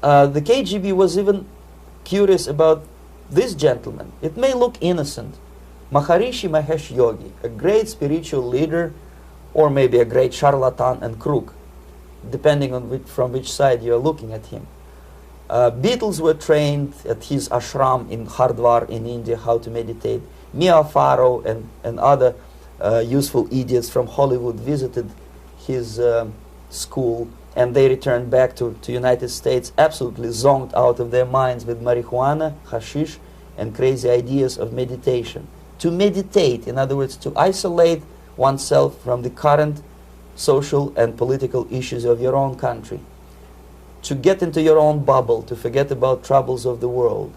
The KGB was even curious about this gentleman. It may look innocent. Maharishi Mahesh Yogi, a great spiritual leader, or maybe a great charlatan and crook, depending on from which side you are looking at him. Beatles were trained at his ashram in Hardwar in India how to meditate. Mia Farrow and other useful idiots from Hollywood visited his school, and they returned back to United States absolutely zonked out of their minds with marijuana, hashish, and crazy ideas of meditation. To meditate, in other words, to isolate oneself from the current social and political issues of your own country. To get into your own bubble, to forget about troubles of the world.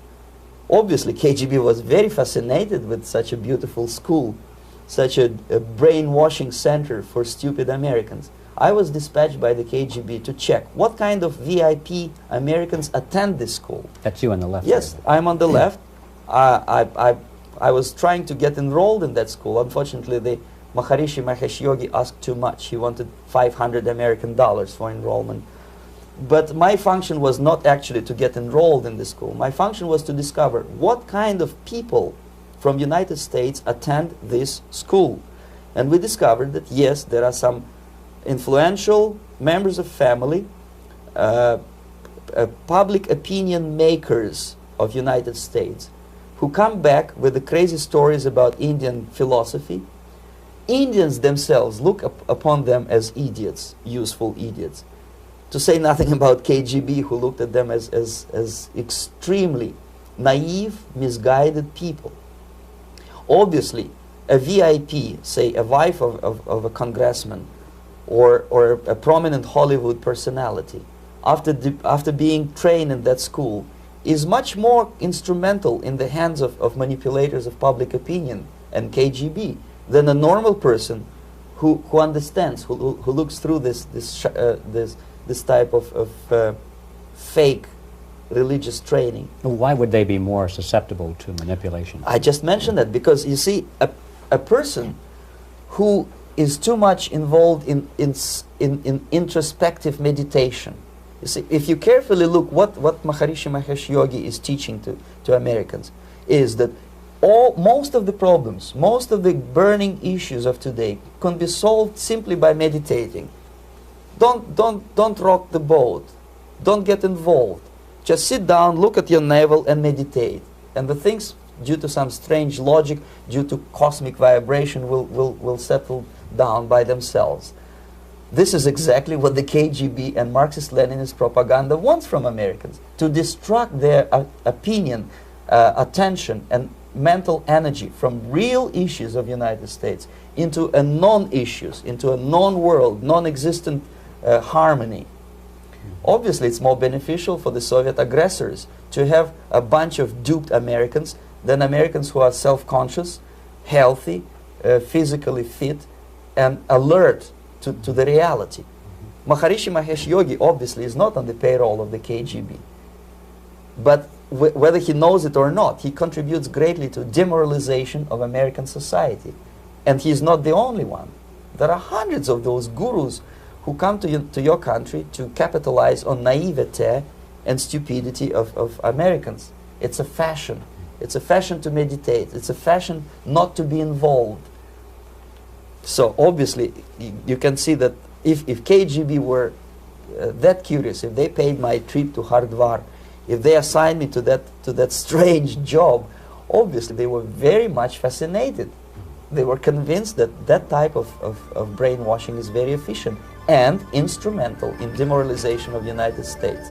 Obviously, KGB was very fascinated with such a beautiful school, such a brainwashing center for stupid Americans. I was dispatched by the KGB to check what kind of VIP Americans attend this school. That's you on the left. Yes, I'm on the left. I was trying to get enrolled in that school. Unfortunately, the Maharishi Mahesh Yogi asked too much. He wanted $500 American for enrollment. But my function was not actually to get enrolled in the school. My function was to discover what kind of people from United States attend this school. And we discovered that, yes, there are some influential members of family, public opinion makers of United States, who come back with the crazy stories about Indian philosophy. Indians themselves look upon them as idiots, useful idiots. To say nothing about KGB, who looked at them as extremely naive, misguided people. Obviously, a VIP, say a wife of a congressman, or a prominent Hollywood personality, after being trained in that school, is much more instrumental in the hands of manipulators of public opinion and KGB than a normal person who understands, who looks through this type of fake religious training. Why would they be more susceptible to manipulation? I just mentioned that because, you see, a person who is too much involved in introspective meditation. You see, if you carefully look what Maharishi Mahesh Yogi is teaching to Americans, is that most of the problems, most of the burning issues of today can be solved simply by meditating. Don't rock the boat. Don't get involved. Just sit down, look at your navel, and meditate. And the things, due to some strange logic, due to cosmic vibration, will settle down by themselves. This is exactly what the KGB and Marxist-Leninist propaganda wants from Americans, to distract their opinion, attention, and mental energy from real issues of United States into a non-issues, into a non-world, non-existent harmony. Obviously, it's more beneficial for the Soviet aggressors to have a bunch of duped Americans than Americans who are self-conscious, healthy, physically fit, and alert to the reality. Maharishi Mahesh Yogi obviously is not on the payroll of the KGB. But whether he knows it or not, he contributes greatly to demoralization of American society. And he's not the only one. There are hundreds of those gurus who come to your country to capitalize on naivete and stupidity of Americans. It's a fashion. It's a fashion to meditate. It's a fashion not to be involved. So obviously, you can see that if KGB were that curious, if they paid my trip to Hardwar, if they assigned me to that strange job, obviously they were very much fascinated. They were convinced that that type of brainwashing is very efficient and instrumental in demoralization of the United States.